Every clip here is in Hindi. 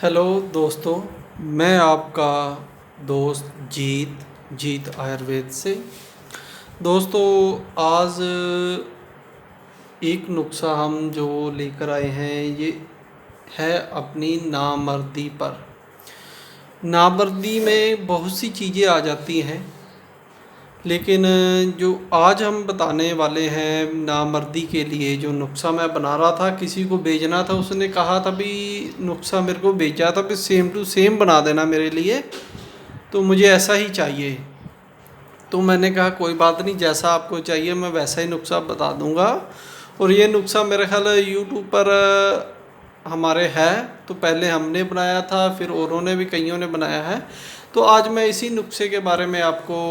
हेलो दोस्तों, मैं आपका दोस्त जीत आयुर्वेद से। दोस्तों, आज एक नुस्खा हम जो लेकर आए हैं ये है अपनी नामर्दी पर। नामर्दी में बहुत सी चीज़ें आ जाती हैं, लेकिन जो आज हम बताने वाले हैं नामर्दी के लिए जो नुस्खा मैं बना रहा था, किसी को भेजना था, उसने कहा था भी नुस्खा मेरे को भेजा था भी सेम टू सेम बना देना मेरे लिए, तो मुझे ऐसा ही चाहिए। तो मैंने कहा कोई बात नहीं, जैसा आपको चाहिए मैं वैसा ही नुस्खा बता दूंगा। और ये नुस्खा मेरे ख्याल यूट्यूब पर हमारे है, तो पहले हमने बनाया था, फिर औरों ने भी कईयों ने बनाया है। तो आज मैं इसी नुस्खे के बारे में आपको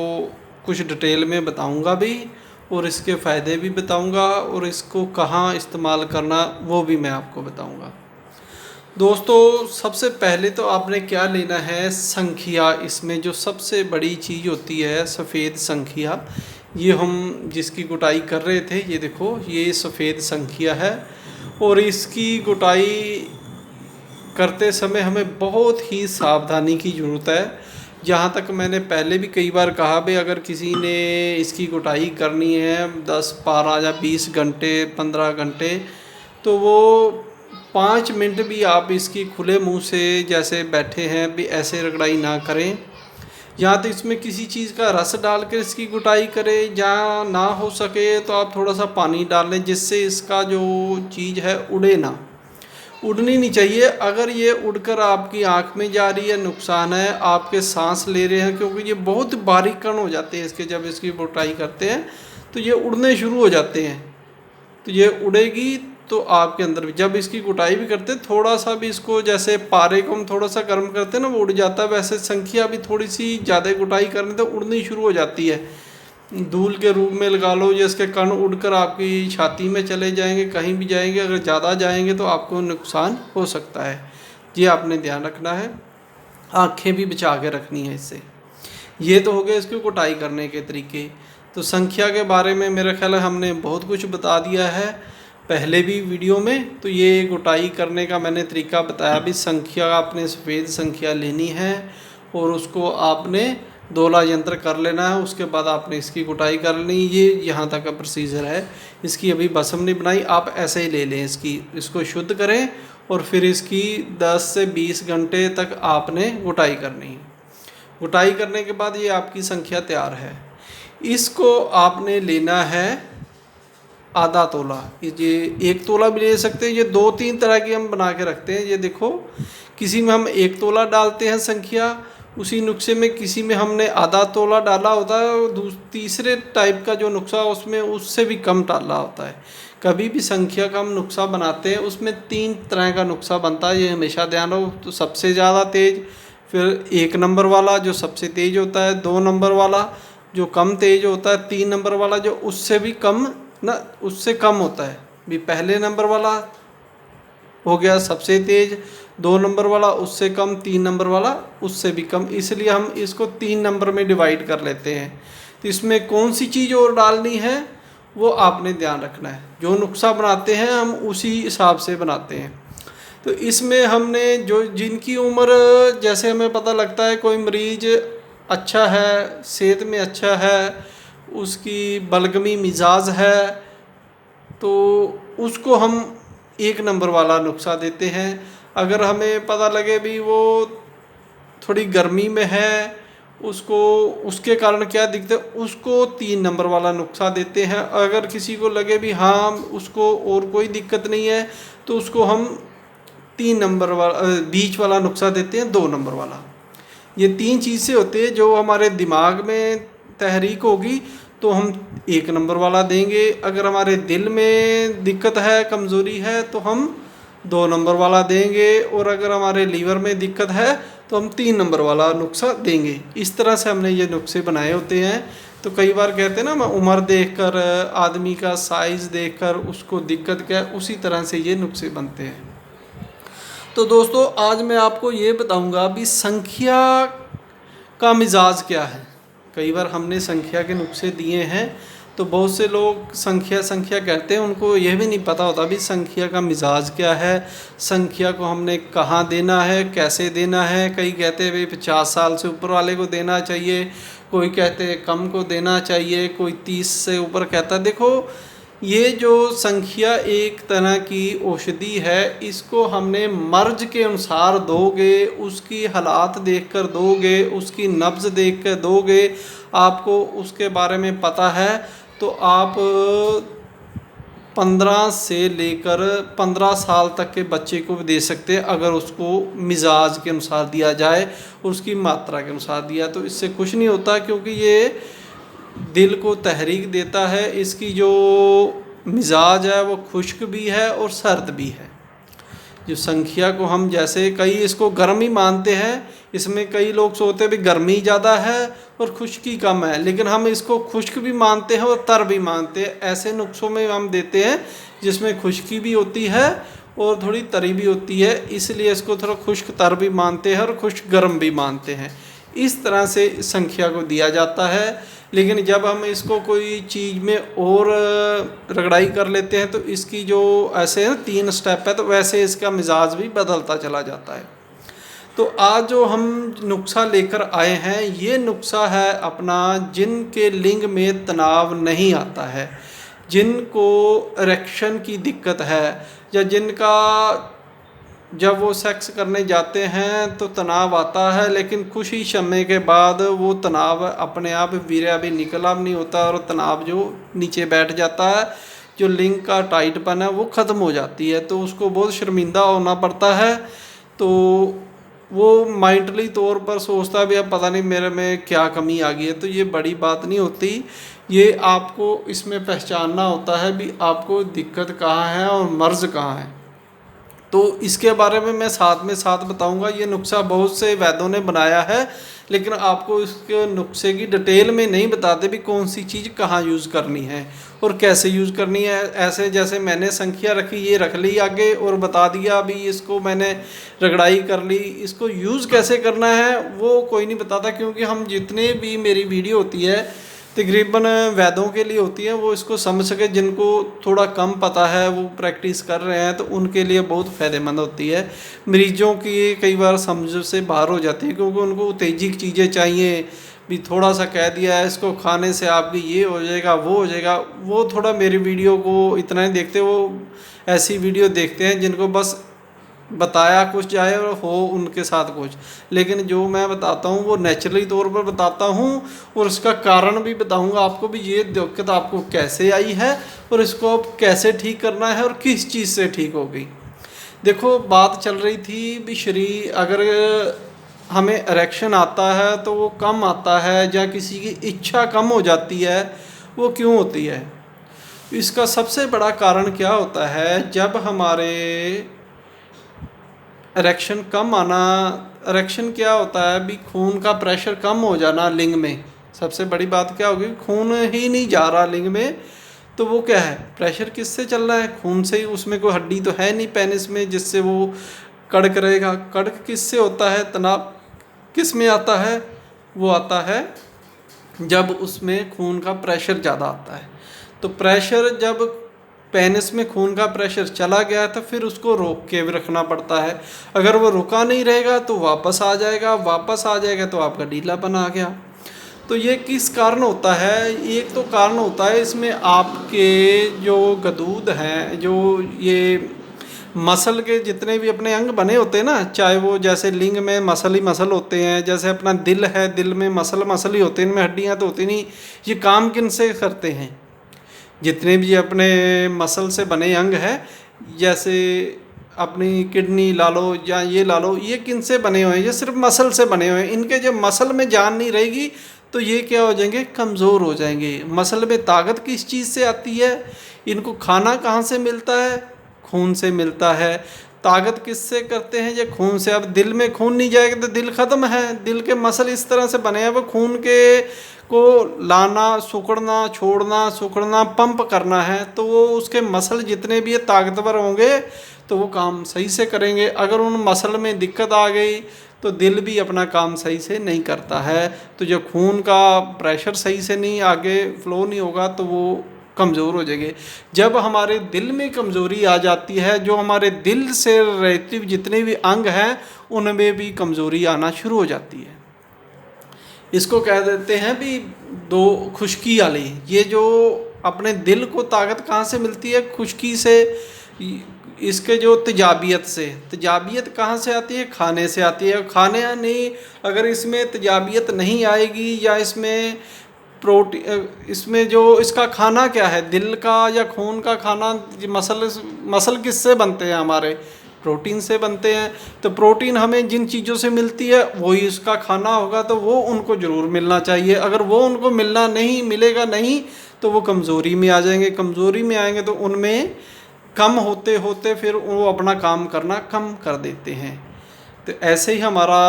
कुछ डिटेल में बताऊंगा भी, और इसके फ़ायदे भी बताऊंगा, और इसको कहाँ इस्तेमाल करना वो भी मैं आपको बताऊंगा। दोस्तों, सबसे पहले तो आपने क्या लेना है, संखिया। इसमें जो सबसे बड़ी चीज़ होती है सफ़ेद संखिया। ये हम जिसकी गुटाई कर रहे थे, ये देखो, ये सफ़ेद संखिया है। और इसकी गुटाई करते समय हमें बहुत ही सावधानी की ज़रूरत है। जहाँ तक मैंने पहले भी कई बार कहा भी, अगर किसी ने इसकी गुटाई करनी है 10, 12 या 20 घंटे, 15 घंटे, तो वो 5 मिनट भी आप इसकी खुले मुंह से जैसे बैठे हैं भी ऐसे रगड़ाई ना करें। या तो इसमें किसी चीज़ का रस डाल कर इसकी गुटाई करें, या ना हो सके तो आप थोड़ा सा पानी डाल लें, जिससे इसका जो चीज़ है उड़े ना। उड़नी नहीं चाहिए। अगर ये उड़कर आपकी आँख में जा रही है, नुकसान है। आपके सांस ले रहे हैं, क्योंकि ये बहुत बारीक कण हो जाते हैं इसके, जब इसकी गुटाई करते हैं तो ये उड़ने शुरू हो जाते हैं। तो ये उड़ेगी तो आपके अंदर भी, जब इसकी गुटाई भी करते हैं थोड़ा सा भी इसको, जैसे पारे को हम थोड़ा सा गर्म करते हैं ना वो उड़ जाता है, वैसे संखिया भी थोड़ी सी ज़्यादा गुटाई करने तो उड़नी शुरू हो जाती है। धूल के रूप में लगा लो, जिसके कण उड़कर आपकी छाती में चले जाएंगे, कहीं भी जाएंगे। अगर ज़्यादा जाएंगे तो आपको नुकसान हो सकता है। ये आपने ध्यान रखना है, आँखें भी बचा के रखनी है इससे। ये तो हो गए इसकी कुटाई करने के तरीके। तो संख्या के बारे में मेरा ख्याल है हमने बहुत कुछ बता दिया है पहले भी वीडियो में। तो ये गुटाई करने का मैंने तरीका बताया भी। संख्या आपने सफ़ेद संख्या लेनी है और उसको आपने दोला यंत्र कर लेना है। उसके बाद आपने इसकी गुटाई कर लेनी। ये यहाँ तक का प्रोसीजर है। इसकी अभी बसम नहीं बनाई, आप ऐसे ही ले लें। इसको शुद्ध करें और फिर इसकी 10 से 20 घंटे तक आपने गुटाई करनी है। गुटाई करने के बाद ये आपकी संख्या तैयार है। इसको आपने लेना है आधा तोला। ये 1 तोला भी ले सकते हैं। ये 2-3 तरह की हम बना के रखते हैं। ये देखो, किसी में हम 1 तोला डालते हैं संख्या उसी नुस्खे में, किसी में हमने आधा तोला डाला होता है, और तीसरे टाइप का जो नुस्खा उसमें उससे भी कम डाला होता है। कभी भी संख्या का हम नुस्खा बनाते हैं उसमें 3 तरह का नुस्खा बनता है, ये हमेशा ध्यान रखो। तो सबसे ज़्यादा तेज़, फिर 1 नंबर वाला जो सबसे तेज़ होता है, 2 नंबर वाला जो कम तेज़ होता है, 3 नंबर वाला जो उससे भी कम ना, उससे कम होता है भी। पहले नंबर वाला हो गया सबसे तेज़, 2 नंबर वाला उससे कम, 3 नंबर वाला उससे भी कम। इसलिए हम इसको 3 नंबर में डिवाइड कर लेते हैं। तो इसमें कौन सी चीज़ और डालनी है वो आपने ध्यान रखना है। जो नुस्खा बनाते हैं हम उसी हिसाब से बनाते हैं। तो इसमें हमने जो जिनकी उम्र, जैसे हमें पता लगता है कोई मरीज अच्छा है, सेहत में अच्छा है, उसकी बलगमी मिजाज है, तो उसको हम 1 नंबर वाला नुस्खा देते हैं। अगर हमें पता लगे भी वो थोड़ी गर्मी में है, उसको उसके कारण क्या दिक्कत है, उसको 3 नंबर वाला नुस्खा देते हैं। अगर किसी को लगे भी हाँ उसको और कोई दिक्कत नहीं है, तो उसको हम 3 नंबर वाला बीच वाला नुस्खा देते हैं, 2 नंबर वाला। ये 3 चीज़ें होती है जो हमारे दिमाग में तहरीक होगी तो हम 1 नंबर वाला देंगे। अगर हमारे दिल में दिक्कत है, कमज़ोरी है, तो हम 2 नंबर वाला देंगे। और अगर हमारे लीवर में दिक्कत है तो हम 3 नंबर वाला नुस्खा देंगे। इस तरह से हमने ये नुस्खे बनाए होते हैं। तो कई बार कहते हैं ना, उम्र देखकर, आदमी का साइज़ देखकर उसको दिक्कत क्या है, उसी तरह से ये नुस्खे बनते हैं। तो दोस्तों, आज मैं आपको ये बताऊंगा भी संख्या का मिजाज क्या है। कई बार हमने संख्या के नुस्खे दिए हैं, तो बहुत से लोग संख्या संख्या कहते हैं, उनको यह भी नहीं पता होता भी संख्या का मिजाज क्या है, संख्या को हमने कहाँ देना है, कैसे देना है। कई कहते हैं भाई 50 साल से ऊपर वाले को देना चाहिए, कोई कहते हैं कम को देना चाहिए, कोई 30 से ऊपर कहता है। देखो, ये जो संख्या एक तरह की औषधि है, इसको हमने मर्ज के अनुसार दोगे, उसकी हालात देखकर दोगे, उसकी नब्ज़ देखकर दोगे, आपको उसके बारे में पता है, तो आप 15 से लेकर 15 साल तक के बच्चे को भी दे सकते हैं, अगर उसको मिजाज के अनुसार दिया जाए, उसकी मात्रा के अनुसार दिया। तो इससे कुछ नहीं होता, क्योंकि ये दिल को तहरीक देता है। इसकी जो मिजाज है वो खुश्क भी है और सर्द भी है। जो संख्या को हम, जैसे कई इसको गर्म ही मानते हैं, इसमें कई लोग सोचते हैं भी गर्मी ज़्यादा है और खुश्की कम है, लेकिन हम इसको खुश्क भी मानते हैं और तर भी मानते हैं। ऐसे नुस्खों में हम देते हैं जिसमें खुश्की भी होती है और थोड़ी तरी भी होती है, इसलिए इसको थोड़ा खुश्क तर भी मानते हैं और खुश्क गर्म भी मानते हैं। इस तरह से संख्या को दिया जाता है। लेकिन जब हम इसको कोई चीज़ में और रगड़ाई कर लेते हैं, तो इसकी जो ऐसे 3 स्टेप है, तो वैसे इसका मिजाज भी बदलता चला जाता है। तो आज जो हम नुस्खा लेकर आए हैं, ये नुस्खा है अपना जिनके लिंग में तनाव नहीं आता है, जिनको इरेक्शन की दिक्कत है, या जिनका जब वो सेक्स करने जाते हैं तो तनाव आता है, लेकिन कुछ ही समय के बाद वो तनाव अपने आप वीर्य भी निकला भी नहीं होता और तनाव जो नीचे बैठ जाता है, जो लिंग का टाइटपन है वो ख़त्म हो जाती है। तो उसको बहुत शर्मिंदा होना पड़ता है। तो वो माइंडली तौर पर सोचता है भी अब पता नहीं मेरे में क्या कमी आ गई है। तो ये बड़ी बात नहीं होती, ये आपको इसमें पहचानना होता है भी आपको दिक्कत कहाँ है और मर्ज़ कहाँ है। तो इसके बारे में मैं साथ में साथ बताऊंगा। ये नुस्खा बहुत से वैद्यों ने बनाया है, लेकिन आपको इसके नुस्खे की डिटेल में नहीं बताते भी कौन सी चीज़ कहाँ यूज़ करनी है और कैसे यूज़ करनी है। ऐसे जैसे मैंने संख्या रखी, ये रख ली आगे और बता दिया अभी इसको मैंने रगड़ाई कर ली, इसको यूज़ कैसे करना है वो कोई नहीं बताता, क्योंकि हम जितने भी मेरी वीडियो होती है तकरीबन वैद्यों के लिए होती है, वो इसको समझ सके। जिनको थोड़ा कम पता है, वो प्रैक्टिस कर रहे हैं, तो उनके लिए बहुत फ़ायदेमंद होती है। मरीजों की कई बार समझ से बाहर हो जाती है, क्योंकि उनको उत्तेजक चीज़ें चाहिए भी। थोड़ा सा कह दिया है इसको खाने से आपकी ये हो जाएगा वो हो जाएगा, वो थोड़ा मेरी वीडियो को इतना नहीं देखते। वो ऐसी वीडियो देखते हैं जिनको बस बताया कुछ जाए और हो उनके साथ कुछ, लेकिन जो मैं बताता हूँ वो नेचुरली तौर पर बताता हूँ और उसका कारण भी बताऊँगा आपको भी ये दिक्कत आपको कैसे आई है और इसको अब कैसे ठीक करना है और किस चीज़ से ठीक हो गई। देखो, बात चल रही थी भी शरीर अगर हमें इरेक्शन आता है तो वो कम आता है, या किसी की इच्छा कम हो जाती है, वो क्यों होती है? इसका सबसे बड़ा कारण क्या होता है, जब हमारे इरेक्शन कम आना। इरेक्शन क्या होता है भी खून का प्रेशर कम हो जाना लिंग में। सबसे बड़ी बात क्या होगी, खून ही नहीं जा रहा लिंग में, तो वो क्या है, प्रेशर किससे चल रहा है, खून से ही। उसमें कोई हड्डी तो है नहीं पेनिस में जिससे वो कड़क रहेगा। कड़क किससे होता है, तनाव किस में आता है, वो आता है जब उसमें खून का प्रेशर ज़्यादा आता है। तो प्रेशर जब पेनिस में खून का प्रेशर चला गया तो फिर उसको रोक के भी रखना पड़ता है। अगर वो रुका नहीं रहेगा तो वापस आ जाएगा, वापस आ जाएगा तो आपका ढीलापन आ गया। तो ये किस कारण होता है? एक तो कारण होता है इसमें आपके जो गदूद हैं, जो ये मसल के जितने भी अपने अंग बने होते हैं ना, चाहे वो जैसे लिंग में मसल ही मसल होते हैं, जैसे अपना दिल है, दिल में मसल ही होते हैं, इनमें हड्डियाँ तो होती नहीं। ये काम किन से करते हैं? जितने भी अपने मसल से बने अंग हैं, जैसे अपनी किडनी ला लो या ये ला लो, ये किन से बने हुए हैं? ये सिर्फ मसल से बने हुए हैं। इनके जब मसल में जान नहीं रहेगी तो ये क्या हो जाएंगे, कमज़ोर हो जाएंगे। मसल में ताकत किस चीज़ से आती है? इनको खाना कहाँ से मिलता है? खून से मिलता है। ताकत किससे करते हैं? ये खून से। अब दिल में खून नहीं जाएगा तो दिल ख़त्म है। दिल के मसल इस तरह से बने हैं, वो खून के को लाना, सुकड़ना, छोड़ना, सुकड़ना, पंप करना है। तो वो उसके मसल जितने भी ताकतवर होंगे तो वो काम सही से करेंगे। अगर उन मसल में दिक्कत आ गई तो दिल भी अपना काम सही से नहीं करता है। तो जब खून का प्रेशर सही से नहीं आगे फ्लो नहीं होगा तो वो कमज़ोर हो जाएंगे। जब हमारे दिल में कमज़ोरी आ जाती है, जो हमारे दिल से रिलेटिव जितने भी अंग हैं उनमें भी कमज़ोरी आना शुरू हो जाती है। इसको कह देते हैं भी दो खुश्की वाली। ये जो अपने दिल को ताकत कहाँ से मिलती है? खुश्की से। इसके जो तेजाबियत से, तेजाबियत कहाँ से आती है? खाने से आती है। खाने नहीं, अगर इसमें तेजाबियत नहीं आएगी या इसमें इसमें जो इसका खाना क्या है, दिल का या खून का खाना, मसल किससे बनते हैं? हमारे प्रोटीन से बनते हैं। तो प्रोटीन हमें जिन चीज़ों से मिलती है वही इसका खाना होगा, तो वो उनको ज़रूर मिलना चाहिए। अगर वो उनको मिलेगा नहीं तो वो कमज़ोरी में आ जाएंगे। कमज़ोरी में आएंगे तो उनमें कम होते होते फिर वो अपना काम करना कम कर देते हैं। तो ऐसे ही हमारा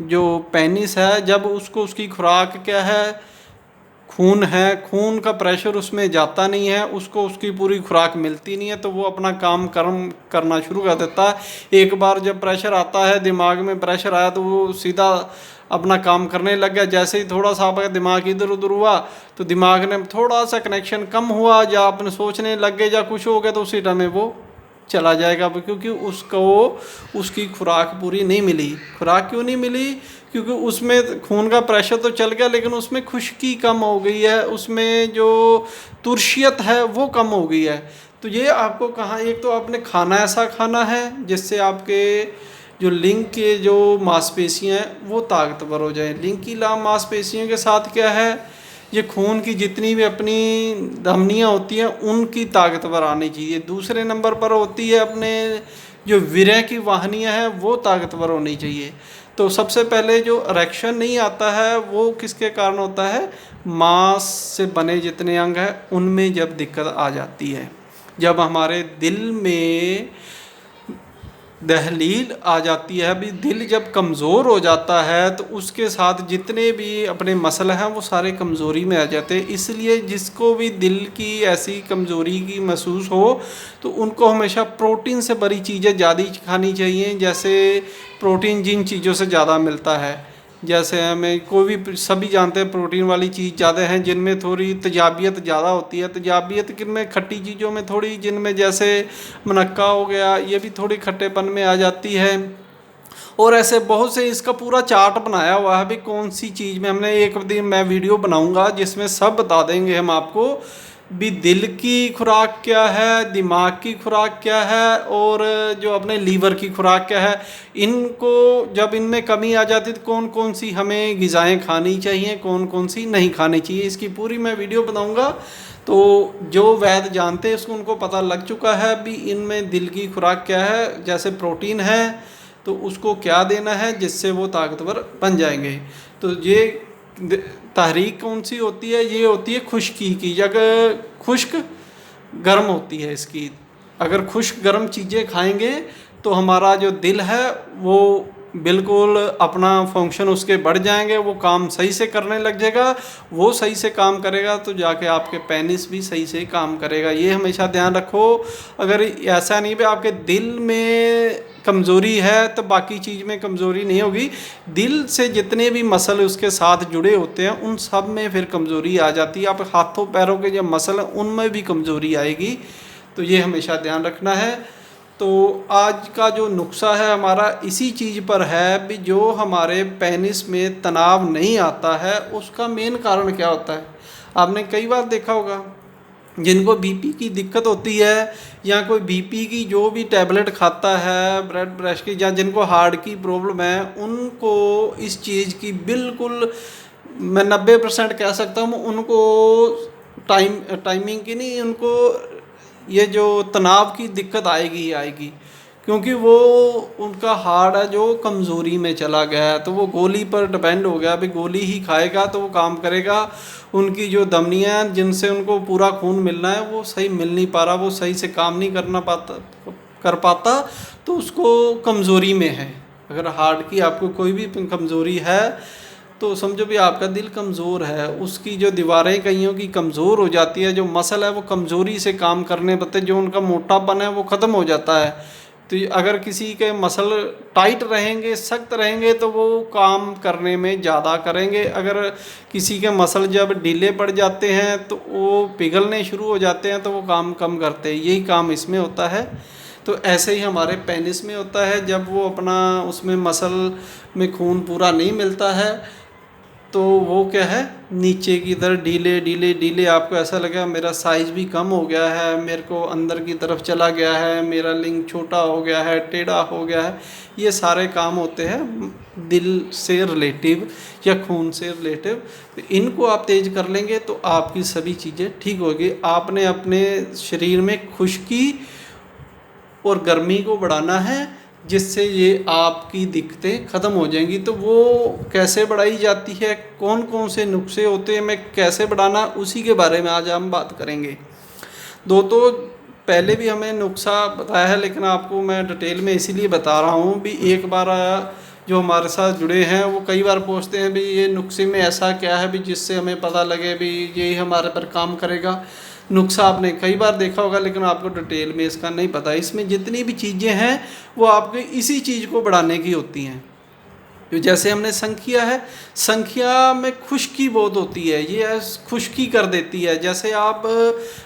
जो पेनिस है, जब उसको उसकी खुराक क्या है? खून है। खून का प्रेशर उसमें जाता नहीं है, उसको उसकी पूरी खुराक मिलती नहीं है, तो वो अपना काम करना शुरू कर देता है। एक बार जब प्रेशर आता है, दिमाग में प्रेशर आया, तो वो सीधा अपना काम करने लग गया। जैसे ही थोड़ा सा आपका दिमाग इधर उधर हुआ तो दिमाग ने थोड़ा सा कनेक्शन कम हुआ, या अपने सोचने लग गए या कुछ हो गया, तो उसी टाइम में वो चला जाएगा, क्योंकि उसको उसकी खुराक पूरी नहीं मिली। खुराक क्यों नहीं मिली? क्योंकि उसमें खून का प्रेशर तो चल गया, लेकिन उसमें खुश्की कम हो गई है, उसमें जो तुर्शियत है वो कम हो गई है। तो ये आपको कहाँ, एक तो आपने खाना ऐसा खाना है जिससे आपके जो लिंग के जो मांसपेशियाँ हैं वो ताकतवर हो जाए। लिंग की मांसपेशियों के साथ क्या है? ये खून की जितनी भी अपनी धमनियाँ होती हैं उनकी ताकतवर आनी चाहिए। दूसरे नंबर पर होती है अपने जो वीर्य की वाहिनियाँ हैं वो ताकतवर होनी चाहिए। तो सबसे पहले जो इरेक्शन नहीं आता है वो किसके कारण होता है? मांस से बने जितने अंग हैं उनमें जब दिक्कत आ जाती है। जब हमारे दिल में दहलील आ जाती है, अभी दिल जब कमज़ोर हो जाता है तो उसके साथ जितने भी अपने मसल हैं वो सारे कमज़ोरी में आ जाते हैं। इसलिए जिसको भी दिल की ऐसी कमज़ोरी की महसूस हो तो उनको हमेशा प्रोटीन से भरी चीज़ें ज़्यादा खानी चाहिए। जैसे प्रोटीन जिन चीज़ों से ज़्यादा मिलता है, जैसे हमें कोई भी, सभी जानते हैं प्रोटीन वाली चीज़ ज़्यादा हैं जिनमें थोड़ी तेजाबियत ज़्यादा होती है। तेजाबियत किन में? खट्टी चीज़ों में थोड़ी, जिनमें जैसे मुनक्का हो गया, ये भी थोड़ी खट्टेपन में आ जाती है। और ऐसे बहुत से, इसका पूरा चार्ट बनाया हुआ है भी कौन सी चीज़ में। हमने एक दिन मैं वीडियो बनाऊंगा जिसमें सब बता देंगे हम आपको भी दिल की खुराक क्या है, दिमाग की खुराक क्या है, और जो अपने लीवर की खुराक क्या है। इनको जब इनमें कमी आ जाती है तो कौन कौन सी हमें ग़िज़ाएँ खानी चाहिए, कौन कौन सी नहीं खानी चाहिए, इसकी पूरी मैं वीडियो बनाऊंगा। तो जो वैद्य जानते हैं उसको, उनको पता लग चुका है भी इनमें दिल की खुराक क्या है। जैसे प्रोटीन है तो उसको क्या देना है जिससे वो ताकतवर बन जाएंगे। तो ये तहरीक कौन सी होती है? ये होती है खुश्की की जगह खुश्क गर्म होती है इसकी। अगर खुश्क गर्म चीज़ें खाएंगे तो हमारा जो दिल है वो बिल्कुल अपना फंक्शन उसके बढ़ जाएंगे, वो काम सही से करने लग जाएगा। वो सही से काम करेगा तो जाके आपके पेनिस भी सही से काम करेगा। ये हमेशा ध्यान रखो। अगर ऐसा नहीं भी आपके दिल में कमज़ोरी है तो बाकी चीज़ में कमज़ोरी नहीं होगी। दिल से जितने भी मसल उसके साथ जुड़े होते हैं उन सब में फिर कमज़ोरी आ जाती है। आप हाथों पैरों के जो मसल हैं उनमें भी कमज़ोरी आएगी। तो ये हमेशा ध्यान रखना है। तो आज का जो नुस्खा है हमारा इसी चीज़ पर है भी जो हमारे पेनिस में तनाव नहीं आता है उसका मेन कारण क्या होता है। आपने कई बार देखा होगा जिनको बीपी की दिक्कत होती है या कोई बीपी की जो भी टैबलेट खाता है, ब्लड प्रेशर की, या जिनको हार्ट की प्रॉब्लम है, उनको इस चीज़ की बिल्कुल मैं 90% कह सकता हूँ उनको टाइमिंग की नहीं, उनको ये जो तनाव की दिक्कत आएगी ही आएगी। क्योंकि वो उनका हार्ट है जो कमज़ोरी में चला गया है, तो वो गोली पर डिपेंड हो गया। अभी गोली ही खाएगा तो वो काम करेगा। उनकी जो धमनियाँ जिनसे उनको पूरा खून मिलना है वो सही मिल नहीं पा रहा, वो सही से काम नहीं कर पाता, तो उसको कमज़ोरी में है। अगर हार्ट की आपको कोई भी कमज़ोरी है तो समझो भी आपका दिल कमज़ोर है, उसकी जो दीवारें कईयों की कमज़ोर हो जाती है, जो मसल है वो कमज़ोरी से काम करने लगते, जो उनका मोटापन है वो ख़त्म हो जाता है। तो अगर किसी के मसल टाइट रहेंगे, सख्त रहेंगे, तो वो काम करने में ज़्यादा करेंगे। अगर किसी के मसल जब ढीले पड़ जाते हैं तो वो पिघलने शुरू हो जाते हैं, तो वो काम कम करते हैं। यही काम इसमें होता है। तो ऐसे ही हमारे पेनिस में होता है, जब वो अपना उसमें मसल में खून पूरा नहीं मिलता है तो वो क्या है, नीचे की तरफ ढीले ढीले ढीले, आपको ऐसा लगेगा मेरा साइज़ भी कम हो गया है, मेरे को अंदर की तरफ चला गया है, मेरा लिंग छोटा हो गया है, टेढ़ा हो गया है। ये सारे काम होते हैं दिल से रिलेटिव या खून से रिलेटिव। तो इनको आप तेज कर लेंगे तो आपकी सभी चीज़ें ठीक होगी। आपने अपने शरीर में खुश्की और गर्मी को बढ़ाना है, जिससे ये आपकी दिक्कतें ख़त्म हो जाएंगी। तो वो कैसे बढ़ाई जाती है, कौन कौन से नुस्खे होते हैं, मैं कैसे बढ़ाना, उसी के बारे में आज हम बात करेंगे। तो पहले भी हमें नुस्खा बताया है, लेकिन आपको मैं डिटेल में इसीलिए बता रहा हूँ भी एक बार जो हमारे साथ जुड़े हैं वो कई बार पूछते हैं भी ये नुस्खे में ऐसा क्या है भी जिससे हमें पता लगे भी यही हमारे पर काम करेगा। नुस्खा आपने कई बार देखा होगा, लेकिन आपको डिटेल में इसका नहीं पता। इसमें जितनी भी चीज़ें हैं वो आपके इसी चीज़ को बढ़ाने की होती हैं। तो जैसे हमने संख्या है, संख्या में खुश्की बहुत होती है, ये खुश्की कर देती है। जैसे आप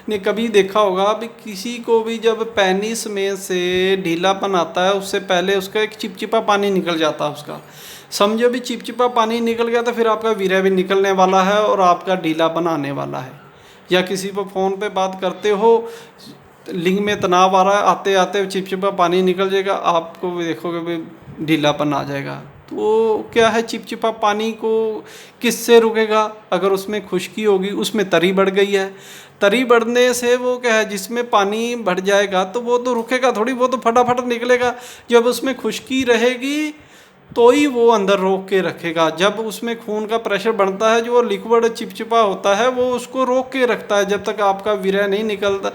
ने कभी देखा होगा भी किसी को भी जब पेनिस में से ढीलापन आता है, उससे पहले उसका एक चिपचिपा पानी निकल जाता है। उसका समझो भी चिपचिपा पानी निकल गया तो फिर आपका वीर्य भी निकलने वाला है और आपका ढीलापन आने वाला है। या किसी पर फ़ोन पे बात करते हो, लिंग में तनाव आ रहा है, आते आते चिपचिपा पानी निकल जाएगा, आपको भी देखोगे भी ढीलापन आ जाएगा। तो क्या है, चिपचिपा पानी को किससे रुकेगा? अगर उसमें खुश्की होगी, उसमें तरी बढ़ गई है, तरी बढ़ने से वो क्या है, जिसमें पानी बढ़ जाएगा तो वो तो रुकेगा थोड़ी, वो तो फटाफट निकलेगा। जब उसमें खुश्की रहेगी तो ही वो अंदर रोक के रखेगा। जब उसमें खून का प्रेशर बढ़ता है, जो लिक्विड चिपचिपा होता है वो उसको रोक के रखता है। जब तक आपका वीर्य नहीं निकलता,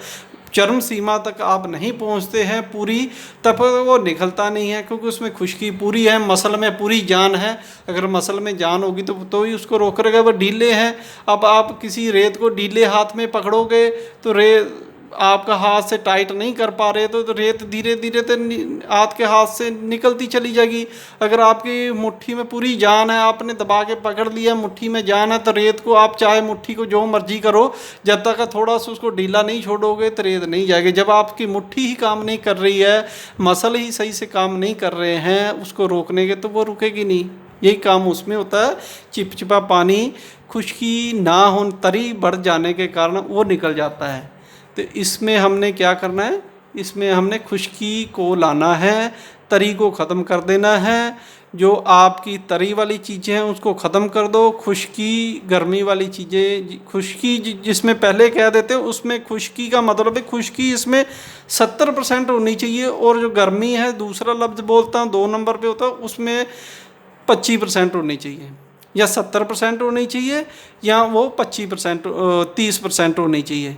चरम सीमा तक आप नहीं पहुंचते हैं पूरी, तब वो निकलता नहीं है, क्योंकि उसमें खुश्की पूरी है, मसल में पूरी जान है। अगर मसल में जान होगी तो ही उसको रोक रहेगा। वो ढीले हैं, अब आप किसी रेत को ढीले हाथ में पकड़ोगे तो आपका हाथ से टाइट नहीं कर पा रहे तो रेत धीरे धीरे तो आपके हाथ से निकलती चली जाएगी। अगर आपकी मुट्ठी में पूरी जान है, आपने दबा के पकड़ लिया, मुट्ठी में जान है, तो रेत को आप चाहे मुट्ठी को जो मर्जी करो, जब तक थोड़ा सा उसको ढीला नहीं छोड़ोगे तो रेत नहीं जाएगी। जब आपकी मुट्ठी ही काम नहीं कर रही है, मसल ही सही से काम नहीं कर रहे हैं उसको रोकने के, तो वो रुकेगी नहीं। यही काम उसमें होता है। चिपचिपा पानी खुश्की ना हो, तरी बढ़ जाने के कारण वो निकल जाता है। तो इसमें हमने क्या करना है, इसमें हमने खुश्की को लाना है, तरी को ख़त्म कर देना है। जो आपकी तरी वाली चीज़ें हैं उसको ख़त्म कर दो। खुश्की गर्मी वाली चीज़ें, खुश्की जिसमें पहले कह देते हो, उसमें खुश्की का मतलब है खुश्की इसमें 70% होनी चाहिए, और जो गर्मी है दूसरा लफ्ज़ बोलता हूँ 2 नंबर पे होता है, उसमें 25% होनी चाहिए, या 70% होनी चाहिए, या वो 25% 30% होनी चाहिए।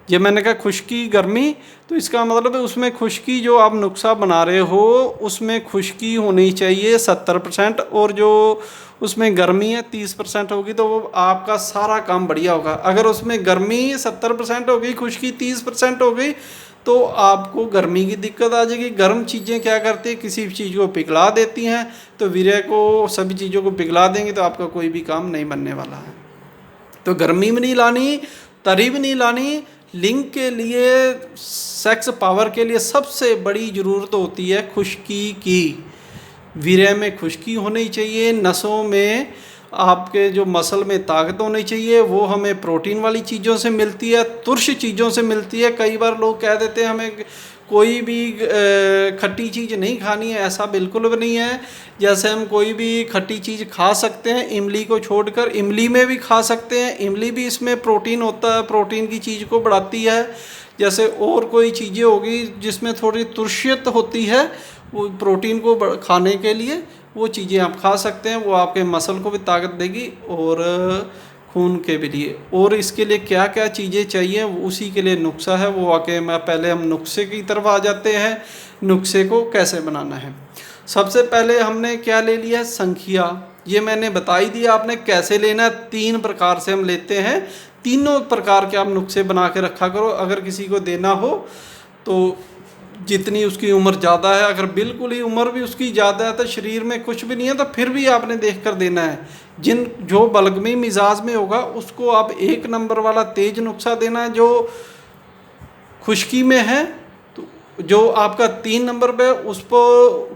ये मैंने कहा खुश्की गर्मी, तो इसका मतलब है उसमें खुश्की, जो आप नुस्खा बना रहे हो उसमें खुश्की होनी चाहिए 70%, और जो उसमें गर्मी है 30% होगी, तो वो आपका सारा काम बढ़िया होगा। अगर उसमें गर्मी 70% हो गई, खुश्की 30% हो गई, तो आपको गर्मी की दिक्कत आ जाएगी। गर्म चीज़ें क्या करती है, किसी भी चीज़ को पिघला देती हैं, तो वीर्य को, सभी चीज़ों को पिघला देंगे तो आपका कोई भी काम नहीं बनने वाला है। तो गर्मी भी नहीं लानी, तरी भी नहीं लानी। लिंग के लिए, सेक्स पावर के लिए सबसे बड़ी ज़रूरत होती है खुश्की की। वीर्य में खुश्की होनी चाहिए, नसों में आपके जो मसल में ताकत होनी चाहिए, वो हमें प्रोटीन वाली चीज़ों से मिलती है, तुर्श चीज़ों से मिलती है। कई बार लोग कह देते हैं हमें कोई भी खट्टी चीज़ नहीं खानी है, ऐसा बिल्कुल भी नहीं है। जैसे हम कोई भी खट्टी चीज़ खा सकते हैं, इमली को छोड़कर, इमली में भी खा सकते हैं, इमली भी इसमें प्रोटीन होता है, प्रोटीन की चीज़ को बढ़ाती है। जैसे और कोई चीज़ें होगी जिसमें थोड़ी तुर्शियत होती है, वो प्रोटीन को खाने के लिए वो चीज़ें आप खा सकते हैं, वो आपके मसल को भी ताकत देगी और खून के भी लिए। और इसके लिए क्या क्या चीज़ें चाहिए, उसी के लिए नुस्खा है, वो आके मैं पहले हम नुस्खे की तरफ आ जाते हैं। नुस्खे को कैसे बनाना है, सबसे पहले हमने क्या ले लिया, संख्या। ये मैंने बताई दी आपने कैसे लेना, 3 प्रकार से हम लेते हैं। तीनों प्रकार के आप नुस्खे बना के रखा करो, अगर किसी को देना हो तो जितनी उसकी उम्र ज़्यादा है, अगर बिल्कुल ही उम्र भी उसकी ज़्यादा है तो शरीर में कुछ भी नहीं है, तो फिर भी आपने देख कर देना है। जो बलगमी मिजाज में होगा उसको आप 1 नंबर वाला तेज नुस्खा देना है। जो खुश्की में है तो जो आपका 3 नंबर पे उसको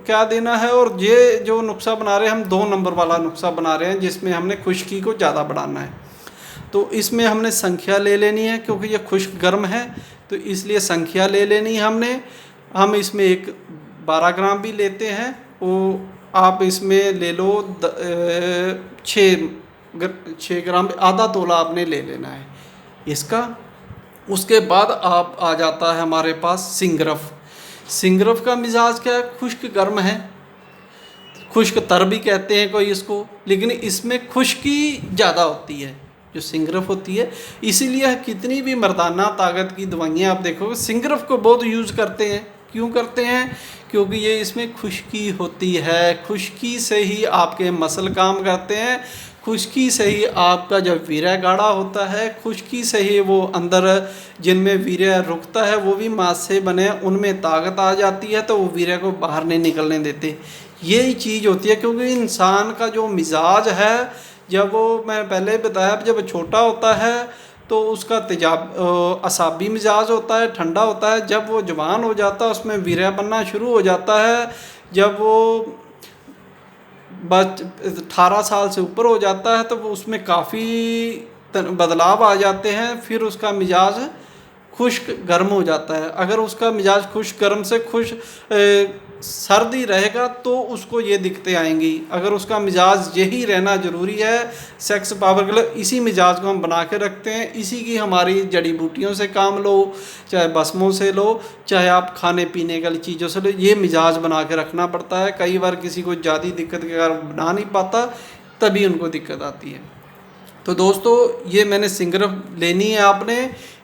क्या देना है। और ये जो नुस्खा बना रहे हैं हम 2 नंबर वाला नुस्खा बना रहे हैं, जिसमें हमने खुश्की को ज़्यादा बढ़ाना है। तो इसमें हमने संख्या ले लेनी है, क्योंकि ये खुश्क गर्म है तो इसलिए संख्या ले लेनी है हमने। हम इसमें एक 12 ग्राम भी लेते हैं, वो आप इसमें ले लो 6 ग्राम, आधा तोला आपने ले लेना है इसका। उसके बाद आप आ जाता है हमारे पास सिंगरफ। सिंगरफ का मिजाज क्या है, खुश्क गर्म है, खुश्क तर भी कहते हैं कोई इसको, लेकिन इसमें खुश्की ज़्यादा होती है जो सिंगरफ होती है। इसीलिए कितनी भी मर्दाना ताकत की दवाइयाँ आप देखोगे सिंगरफ को बहुत यूज़ करते हैं। क्यों करते हैं, क्योंकि ये इसमें खुश्की होती है, खुश्की से ही आपके मसल काम करते हैं, खुश्की से ही आपका जब वीर्य गाढ़ा होता है, खुश्की से ही वो अंदर जिनमें वीर्य रुकता है वो भी मांस से बने, उनमें ताकत आ जाती है, तो वो वीर्य को बाहर नहीं निकलने देते। यही चीज़ होती है, क्योंकि इंसान का जो मिजाज है, जब वो मैं पहले बताया जब छोटा होता है तो उसका तेजाब असाबी मिजाज होता है, ठंडा होता है। जब वो जवान हो जाता है उसमें वीर्य बनना शुरू हो जाता है। जब वो 18 साल से ऊपर हो जाता है तो वो उसमें काफ़ी बदलाव आ जाते हैं, फिर उसका मिजाज खुश्क गर्म हो जाता है। अगर उसका मिजाज खुश्क गर्म से सर्दी रहेगा तो उसको ये दिक्कतें आएंगी। अगर उसका मिजाज यही रहना ज़रूरी है सेक्स पावर के लिए, इसी मिजाज को हम बना के रखते हैं। इसी की हमारी जड़ी बूटियों से काम लो, चाहे बसमों से लो, चाहे आप खाने पीने वाली चीज़ों से लो, ये मिजाज बना के रखना पड़ता है। कई बार किसी को ज़्यादा दिक्कत के कारण बना नहीं पाता, तभी उनको दिक्कत आती है। तो दोस्तों ये मैंने सिंगरफ लेनी है आपने।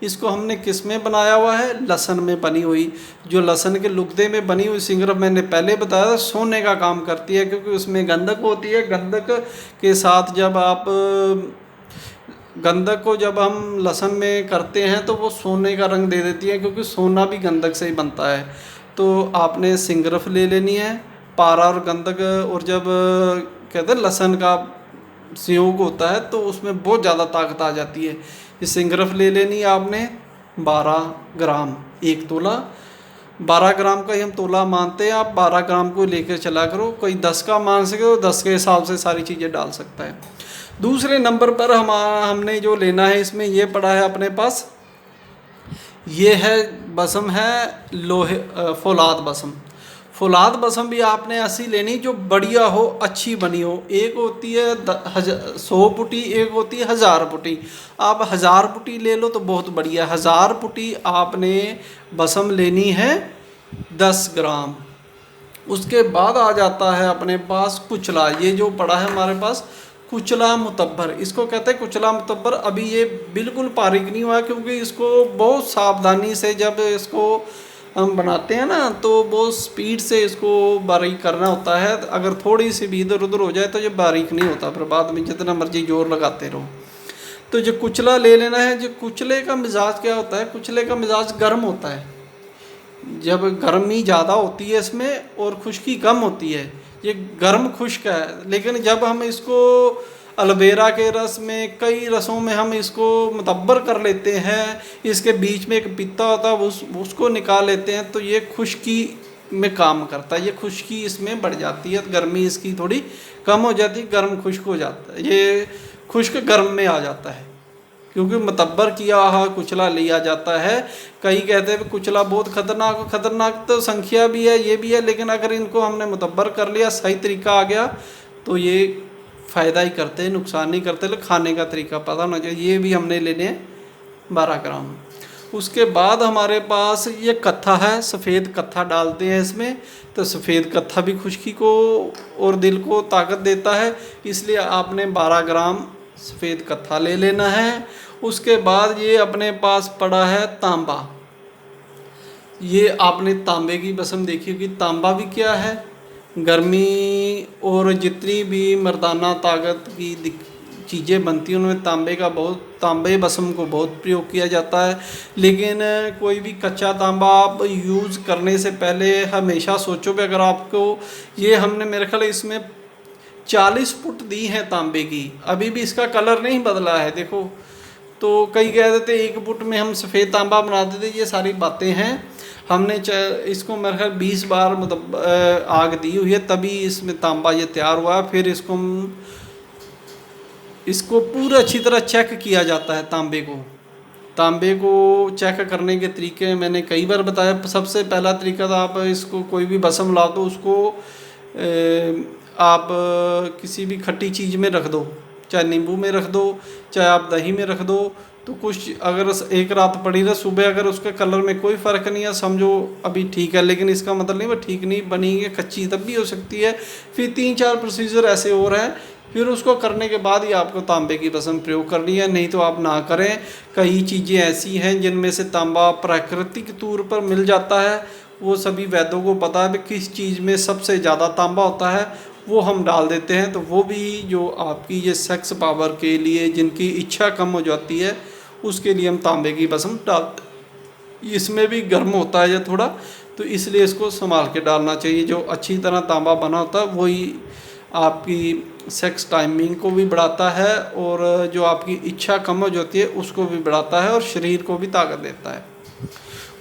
इसको हमने किस में बनाया हुआ है, लहसुन में बनी हुई, जो लहसुन के लुगदे में बनी हुई सिंगरफ मैंने पहले बताया था, सोने का काम करती है, क्योंकि उसमें गंधक होती है। गंधक के साथ जब आप गंधक को जब हम लहसुन में करते हैं तो वो सोने का रंग दे देती है, क्योंकि सोना भी गंधक से ही बनता है। तो आपने सिंगरफ ले लेनी है, पारा और गंधक। और जब कहते हैं लहसुन का संयोग होता है तो उसमें बहुत ज़्यादा ताकत आ जाती है। ये सिंगरफ ले लेनी है आपने 12 ग्राम, 1 तोला। 12 ग्राम का ही हम तोला मानते हैं, आप 12 ग्राम को लेकर चला करो। कोई 10 का मान सके तो 10 के हिसाब से सारी चीज़ें डाल सकता है। दूसरे नंबर पर हमने जो लेना है इसमें ये पड़ा है अपने पास, ये है बसम है लोहे फौलाद बसम। फौलाद बसम भी आपने ऐसी लेनी जो बढ़िया हो, अच्छी बनी हो। एक होती है 100 पुटी, एक होती है 1000 पुटी। आप 1000 पुटी ले लो तो बहुत बढ़िया। 1000 पुटी आपने बसम लेनी है 10 ग्राम। उसके बाद आ जाता है अपने पास कुचला। ये जो पड़ा है हमारे पास कुचला मुतब्बर, इसको कहते हैं कुचला मुतब्बर। अभी ये बिल्कुल बारीक नहीं हुआ, क्योंकि इसको बहुत सावधानी से जब इसको हम बनाते हैं ना तो बहुत स्पीड से इसको बारीक करना होता है। अगर थोड़ी सी भी इधर उधर हो जाए तो ये बारीक नहीं होता, फिर बाद में जितना मर्जी जोर लगाते रहो। तो जो कुचला ले लेना है। जो कुचले का मिजाज क्या होता है, कुचले का मिजाज गर्म होता है। जब गर्मी ज़्यादा होती है इसमें और खुश्की कम होती है, ये गर्म खुश्क है। लेकिन जब हम इसको एलोवेरा के रस में, कई रसों में हम इसको मुतब्बर कर लेते हैं, इसके बीच में एक पित्ता होता है उसको निकाल लेते हैं, तो ये खुश्की में काम करता है। ये खुश्की इसमें बढ़ जाती है, गर्मी इसकी थोड़ी कम हो जाती है, गर्म खुश्क हो जाता है। ये खुश्क गर्म में आ जाता है, क्योंकि मुतब्बर किया हुआ कुचला लिया जाता है। कई कहते हैं कुचला बहुत खतरनाक तो संख्या भी है, ये भी है, लेकिन अगर इनको हमने मुतब्बर कर लिया, सही तरीका आ गया, तो ये फ़ायदा ही करते हैं, नुकसान नहीं करते। लेकिन खाने का तरीका पता होना चाहिए। ये भी हमने लेने हैं 12 ग्राम। उसके बाद हमारे पास ये कत्था है, सफ़ेद कत्था डालते हैं इसमें। तो सफ़ेद कत्था भी खुश्की को और दिल को ताकत देता है, इसलिए आपने 12 ग्राम सफ़ेद कत्था ले लेना है। उसके बाद ये अपने पास पड़ा है तांबा। ये आपने तांबे की बसम देखी होगी। तांबा भी क्या है, गर्मी और जितनी भी मर्दाना ताकत की चीज़ें बनती हैं उनमें तांबे भस्म को बहुत प्रयोग किया जाता है। लेकिन कोई भी कच्चा तांबा आप यूज़ करने से पहले हमेशा सोचो कि अगर आपको ये हमने मेरे ख्याल इसमें 40 फुट दी है तांबे की, अभी भी इसका कलर नहीं बदला है देखो। तो कई कह देते 1 फुट में हम सफ़ेद तांबा बना देते, ये सारी बातें हैं। हमने इसको मेरे ख्याल 20 बार मतलब आग दी हुई है तभी इसमें तांबा ये तैयार हुआ है। फिर इसको पूरा अच्छी तरह चेक किया जाता है। तांबे को चेक करने के तरीके मैंने कई बार बताया। सबसे पहला तरीका था, आप इसको कोई भी भस्म लाओ तो उसको आप किसी भी खट्टी चीज़ में रख दो, चाहे नींबू में रख दो, चाहे आप दही में रख दो। तो कुछ अगर एक रात पड़ी रहे, सुबह अगर उसके कलर में कोई फ़र्क नहीं है समझो अभी ठीक है, लेकिन इसका मतलब नहीं वो ठीक नहीं बनी है, कच्ची तब भी हो सकती है। फिर 3-4 प्रोसीजर ऐसे और हैं, फिर उसको करने के बाद ही आपको तांबे की भस्म प्रयोग करनी है, नहीं तो आप ना करें। कई चीज़ें ऐसी हैं जिनमें से तांबा प्राकृतिक तौर पर मिल जाता है, वो सभी वैद्यों को पता है कि किस चीज़ में सबसे ज़्यादा तांबा होता है, वो हम डाल देते हैं। तो वो भी जो आपकी ये सेक्स पावर के लिए जिनकी इच्छा कम हो जाती है उसके लिए हम तांबे की भस्म डालते। इसमें भी गर्म होता है ये थोड़ा, तो इसलिए इसको संभाल के डालना चाहिए। जो अच्छी तरह तांबा बना होता है वही आपकी सेक्स टाइमिंग को भी बढ़ाता है, और जो आपकी इच्छा कम हो जाती है उसको भी बढ़ाता है, और शरीर को भी ताकत देता है।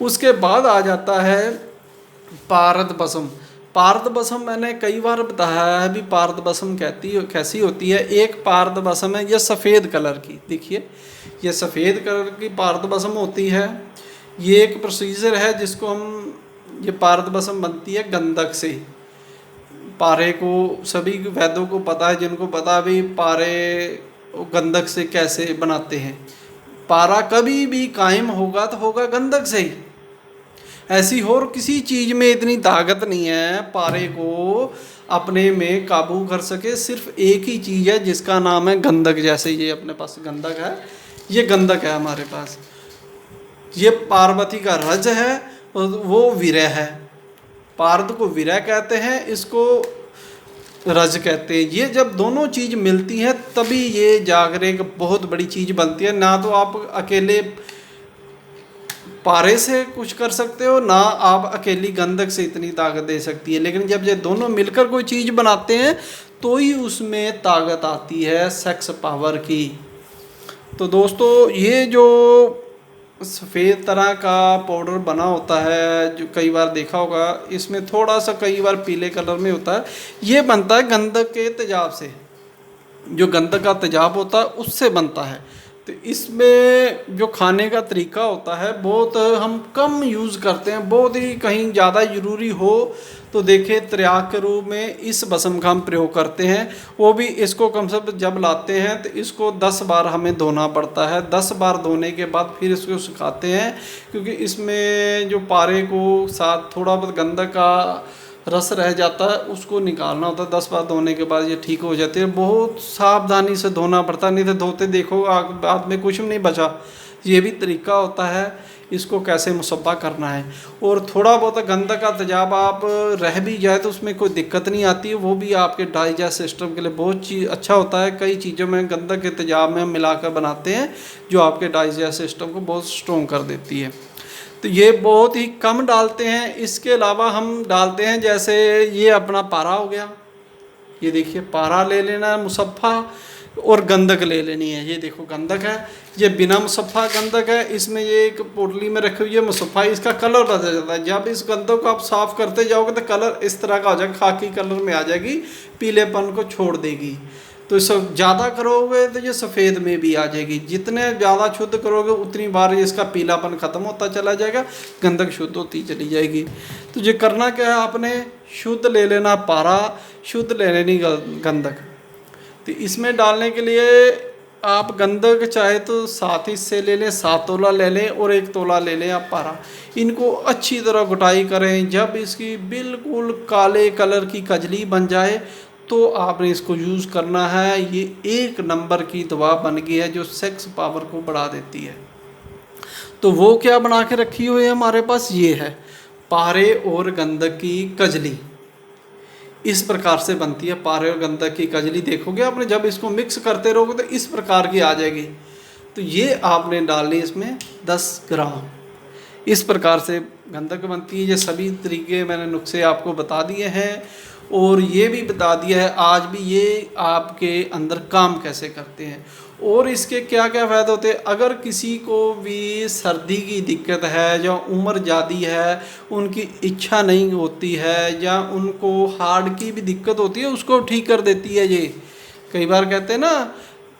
उसके बाद आ जाता है पारद भस्म। पारद भस्म मैंने कई बार बताया है भी पारद भस्म कैसी होती है। एक पारद भस्म है ये सफ़ेद कलर की, देखिए ये सफ़ेद कलर की पारद भस्म होती है। ये एक प्रोसीजर है जिसको ये पारद भस्म बनती है गंधक से। पारे को सभी वैद्यों को पता है, जिनको पता भी पारे गंधक से कैसे बनाते हैं। पारा कभी भी कायम होगा तो होगा गंधक से ही। ऐसी और किसी चीज़ में इतनी ताकत नहीं है पारे को अपने में काबू कर सके। सिर्फ एक ही चीज़ है जिसका नाम है गंधक। जैसे ये अपने पास गंधक है, ये गंधक है हमारे पास। ये पार्वती का रज है और वो विरह है। पारद को विरह कहते हैं, इसको रज कहते हैं। ये जब दोनों चीज़ मिलती हैं तभी ये जागरे एक बहुत बड़ी चीज़ बनती है। ना तो आप अकेले पारे से कुछ कर सकते हो, ना आप अकेली गंधक से इतनी ताकत दे सकती है। लेकिन जब ये दोनों मिलकर कोई चीज़ बनाते हैं तो ही उसमें ताकत आती है सेक्स पावर की। तो दोस्तों ये जो सफ़ेद तरह का पाउडर बना होता है, जो कई बार देखा होगा, इसमें थोड़ा सा कई बार पीले कलर में होता है। ये बनता है गंधक के तेजाब से। जो गंधक का तेजाब होता है उससे बनता है। तो इसमें जो खाने का तरीका होता है बहुत हम कम यूज़ करते हैं। बहुत ही कहीं ज़्यादा ज़रूरी हो तो देखिए त्रियाग के रूप में इस भस्म का हम प्रयोग करते हैं। वो भी इसको कम से कम जब लाते हैं तो इसको 10 बार हमें धोना पड़ता है। 10 बार धोने के बाद फिर इसको सुखाते हैं, क्योंकि इसमें जो पारे को साथ थोड़ा बहुत गंधक का रस रह जाता है उसको निकालना होता है। 10 बार धोने के बाद ये ठीक हो जाती है। बहुत सावधानी से धोना पड़ता है, नहीं तो धोते देखो बाद में कुछ नहीं बचा। ये भी तरीका होता है इसको कैसे मुसब्बा करना है। और थोड़ा बहुत गंधक का तेजाब आप रह भी जाए तो उसमें कोई दिक्कत नहीं आती है। वो भी आपके डाइजेस्ट सिस्टम के लिए बहुत अच्छा होता है। कई चीज़ों में गंधक के तेजाब में हम मिलाकर बनाते हैं जो आपके डाइजेस्ट सिस्टम को बहुत स्ट्रॉन्ग कर देती है। तो ये बहुत ही कम डालते हैं। इसके अलावा हम डालते हैं जैसे ये अपना पारा हो गया, ये देखिए पारा ले लेना है मुसफ़ा, और गंधक ले लेनी है। ये देखो गंधक है, ये बिना मुसफ़ा गंधक है। इसमें ये एक पोटली में रखी हुई है मुसफ़ा, इसका कलर बदल जाता है। जब इस गंधक को आप साफ़ करते जाओगे तो कलर इस तरह का हो जाएगा, खाकी कलर में आ जाएगी, पीलेपन को छोड़ देगी। तो सब ज़्यादा करोगे तो ये सफ़ेद में भी आ जाएगी। जितने ज़्यादा शुद्ध करोगे उतनी बार इसका पीलापन ख़त्म होता चला जाएगा, गंधक शुद्ध होती चली जाएगी। तो ये करना क्या है, आपने शुद्ध ले लेना पारा, शुद्ध ले लेनी गंधक। तो इसमें डालने के लिए आप गंधक चाहे तो 7 हिस्से ले लें, 7 तोला ले लें, और 1 तोला ले लें आप पारा। इनको अच्छी तरह गुटाई करें। जब इसकी बिल्कुल काले कलर की कजली बन जाए तो आपने इसको यूज़ करना है। ये 1 नंबर की दवा बन गई है जो सेक्स पावर को बढ़ा देती है। तो वो क्या बना के रखी हुई है हमारे पास, ये है पारे और गंधक की कजली। इस प्रकार से बनती है। पारे और गंधक की कजली देखोगे आपने, जब इसको मिक्स करते रहोगे तो इस प्रकार की आ जाएगी। तो ये आपने डालनी इसमें 10 ग्राम। इस प्रकार से गंधक बनती है। ये सभी तरीके मैंने नुस्खे आपको बता दिए हैं और ये भी बता दिया है आज भी ये आपके अंदर काम कैसे करते हैं और इसके क्या क्या फ़ायदे होते हैं। अगर किसी को भी सर्दी की दिक्कत है, जो उम्र ज़्यादा है, उनकी इच्छा नहीं होती है, या उनको हार्ट की भी दिक्कत होती है, उसको ठीक कर देती है ये। कई बार कहते हैं ना,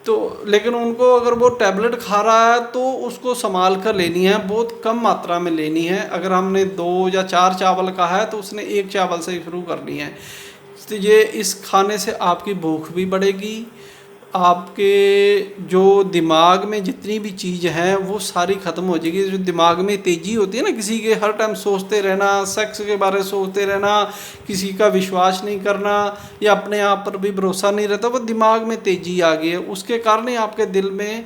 तो लेकिन उनको अगर वो टैबलेट खा रहा है तो उसको संभाल कर लेनी है, बहुत कम मात्रा में लेनी है। अगर हमने 2 या 4 चावल का है तो उसने 1 चावल से ही शुरू करनी है। तो ये इस खाने से आपकी भूख भी बढ़ेगी, आपके जो दिमाग में जितनी भी चीज़ हैं वो सारी ख़त्म हो जाएगी। जो दिमाग में तेज़ी होती है ना, किसी के हर टाइम सोचते रहना, सेक्स के बारे में सोचते रहना, किसी का विश्वास नहीं करना या अपने आप पर भी भरोसा नहीं रहता, वो दिमाग में तेज़ी आ गई है। उसके कारण ही आपके दिल में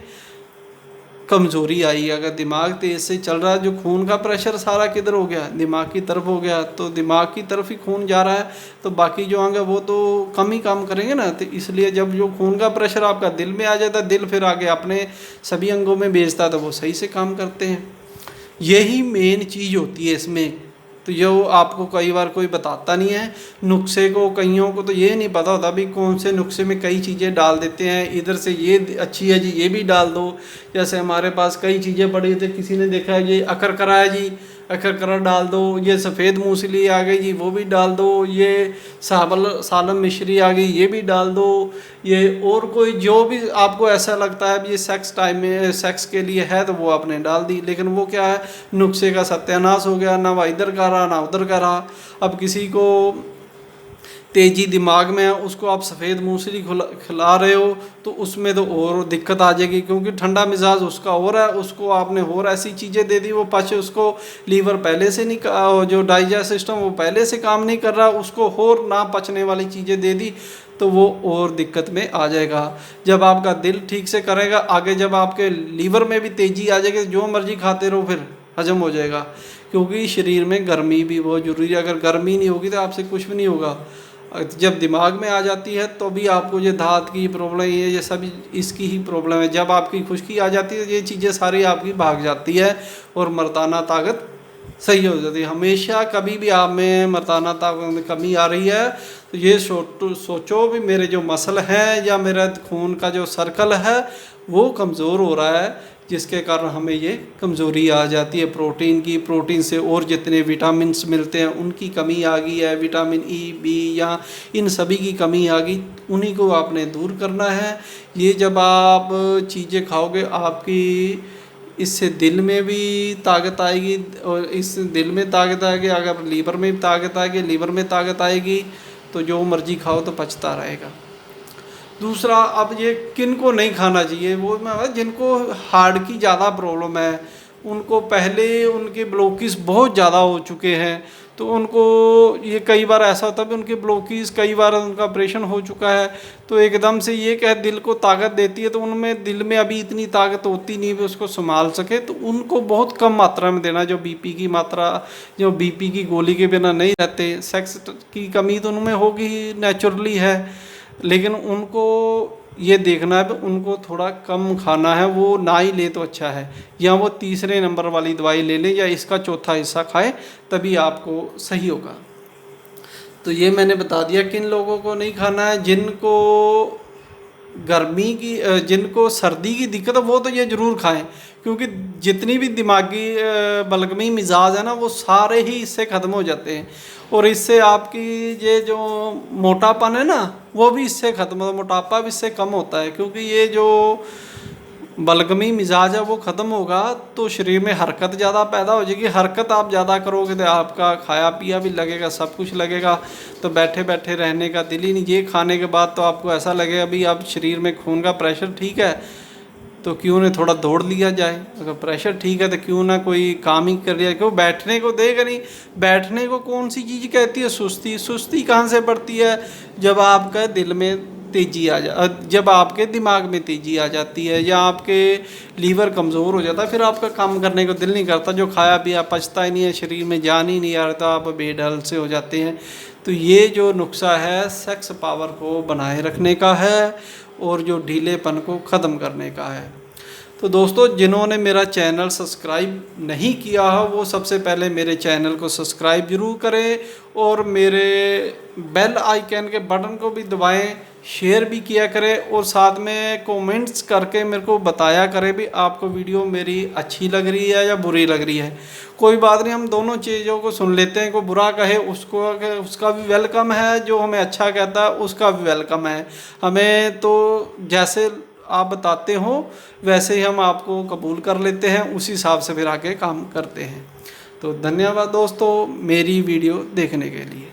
कमज़ोरी आई है। अगर दिमाग तेज़ से चल रहा है, जो खून का प्रेशर सारा किधर हो गया, दिमाग की तरफ हो गया, तो दिमाग की तरफ ही खून जा रहा है, तो बाकी जो अंग है वो तो कम ही काम करेंगे ना। तो इसलिए जब जो खून का प्रेशर आपका दिल में आ जाता है, दिल फिर आगे अपने सभी अंगों में भेजता है, तो वो सही से काम करते हैं। यही मेन चीज़ होती है इसमें। तो ये आपको कई बार कोई बताता नहीं है नुस्खे को। कईयों को तो ये नहीं पता होता भी कौन से नुस्खे में कई चीज़ें डाल देते हैं, इधर से ये अच्छी है जी, ये भी डाल दो। जैसे हमारे पास कई चीज़ें पड़ी थी, किसी ने देखा है ये अकरकरा है जी, अकरकरा डाल दो। ये सफ़ेद मूसली आ गई जी, वो भी डाल दो। ये सालम मिश्री आ गई, ये भी डाल दो। ये और कोई जो भी आपको ऐसा लगता है ये सेक्स टाइम में सेक्स के लिए है तो वो आपने डाल दी। लेकिन वो क्या है, नुस्खे का सत्यानाश हो गया, ना वह इधर का रहा ना उधर का रहा। अब किसी को तेज़ी दिमाग में है, उसको आप सफ़ेद मूसली खिला रहे हो तो उसमें तो और दिक्कत आ जाएगी, क्योंकि ठंडा मिजाज उसका और है। उसको आपने और ऐसी चीज़ें दे दी, वो पचे उसको लीवर पहले से नहीं, जो डाइजेस्ट सिस्टम वो पहले से काम नहीं कर रहा, उसको और ना पचने वाली चीज़ें दे दी तो वो और दिक्कत में आ जाएगा। जब आपका दिल ठीक से करेगा, आगे जब आपके लीवर में भी तेज़ी आ जाएगी, जो मर्जी खाते रहो फिर हजम हो जाएगा। क्योंकि शरीर में गर्मी भी बहुत ज़रूरी है। अगर गर्मी नहीं होगी तो आपसे कुछ भी नहीं होगा। जब दिमाग में आ जाती है तो भी आपको ये दांत की प्रॉब्लम, ये सभी इसकी ही प्रॉब्लम है। जब आपकी खुश्की आ जाती है, ये चीज़ें सारी आपकी भाग जाती है और मर्दाना ताकत सही हो जाती है। हमेशा कभी भी आप में मर्दाना ताकत में कमी आ रही है तो ये सोचो भी मेरे जो मसल हैं या मेरा खून का जो सर्कल है वो कमज़ोर हो रहा है, जिसके कारण हमें ये कमज़ोरी आ जाती है प्रोटीन की। प्रोटीन से और जितने विटामिन्स मिलते हैं उनकी कमी आ गई है, विटामिन ई, बी या इन सभी की कमी आ गई, उन्हीं को आपने दूर करना है। ये जब आप चीज़ें खाओगे आपकी इससे दिल में भी ताकत आएगी, और इस दिल में ताकत आएगी, अगर लीवर में भी ताकत आएगी, लीवर में ताकत आएगी तो जो मर्जी खाओ तो पचता रहेगा। दूसरा, अब ये किन को नहीं खाना चाहिए, वो मैं जिनको हार्ट की ज़्यादा प्रॉब्लम है, उनको पहले उनके ब्लॉकेज बहुत ज़्यादा हो चुके हैं, तो उनको ये कई बार ऐसा होता है कि उनके ब्लॉकेज कई बार उनका ऑपरेशन हो चुका है, तो एकदम से ये क्या दिल को ताकत देती है, तो उनमें दिल में अभी इतनी ताकत होती नहीं है उसको संभाल सके, तो उनको बहुत कम मात्रा में देना। जो बीपी की मात्रा, जो बीपी की गोली के बिना नहीं रहते, सेक्स की कमी तो उनमें होगी ही, नेचुरली है, लेकिन उनको ये देखना है कि उनको थोड़ा कम खाना है, वो ना ही ले तो अच्छा है, या वो तीसरे नंबर वाली दवाई ले लें या इसका चौथा हिस्सा खाएं, तभी आपको सही होगा। तो ये मैंने बता दिया किन लोगों को नहीं खाना है। जिनको गर्मी की, जिनको सर्दी की दिक्कत है वो तो ये ज़रूर खाएं, क्योंकि जितनी भी दिमागी बलगमी मिजाज है ना वो सारे ही इससे ख़त्म हो जाते हैं, और इससे आपकी ये जो मोटापन है ना वो भी इससे ख़त्म होता है, मोटापा भी इससे कम होता है। क्योंकि ये जो बलगमी मिजाज है वो ख़त्म होगा तो शरीर में हरकत ज़्यादा पैदा हो जाएगी। हरकत आप ज़्यादा करोगे तो आपका खाया पिया भी लगेगा, सब कुछ लगेगा, तो बैठे बैठे रहने का दिल ही नहीं। ये खाने के बाद तो आपको ऐसा लगेगा भी अब शरीर में खून का प्रेशर ठीक है तो क्यों ना थोड़ा दौड़ लिया जाए, अगर प्रेशर ठीक है तो क्यों ना कोई काम ही कर लिया। क्यों बैठने को देगा नहीं, बैठने को कौन सी चीज़ कहती है, सुस्ती। सुस्ती कहाँ से पड़ती है, जब आपका दिल में तेज़ी जब आपके दिमाग में तेज़ी आ जाती है या आपके लीवर कमज़ोर हो जाता है, फिर आपका काम करने को दिल नहीं करता, जो खाया पिया पचता ही नहीं है, शरीर में जान ही नहीं आता, आप बेढल से हो जाते हैं। तो ये जो नुस्खा है सेक्स पावर को बनाए रखने का है और जो ढीलेपन को ख़त्म करने का है। तो दोस्तों, जिन्होंने मेरा चैनल सब्सक्राइब नहीं किया है वो सबसे पहले मेरे चैनल को सब्सक्राइब ज़रूर करें और मेरे बेल आइकन के बटन को भी दबाएं, शेयर भी किया करें और साथ में कमेंट्स करके मेरे को बताया करें भी आपको वीडियो मेरी अच्छी लग रही है या बुरी लग रही है। कोई बात नहीं, हम दोनों चीज़ों को सुन लेते हैं। कोई बुरा कहे उसको, उसका भी वेलकम है, जो हमें अच्छा कहता है उसका भी वेलकम है। हमें तो जैसे आप बताते हो वैसे ही हम आपको कबूल कर लेते हैं, उसी हिसाब से फिर आके काम करते हैं। तो धन्यवाद दोस्तों मेरी वीडियो देखने के लिए।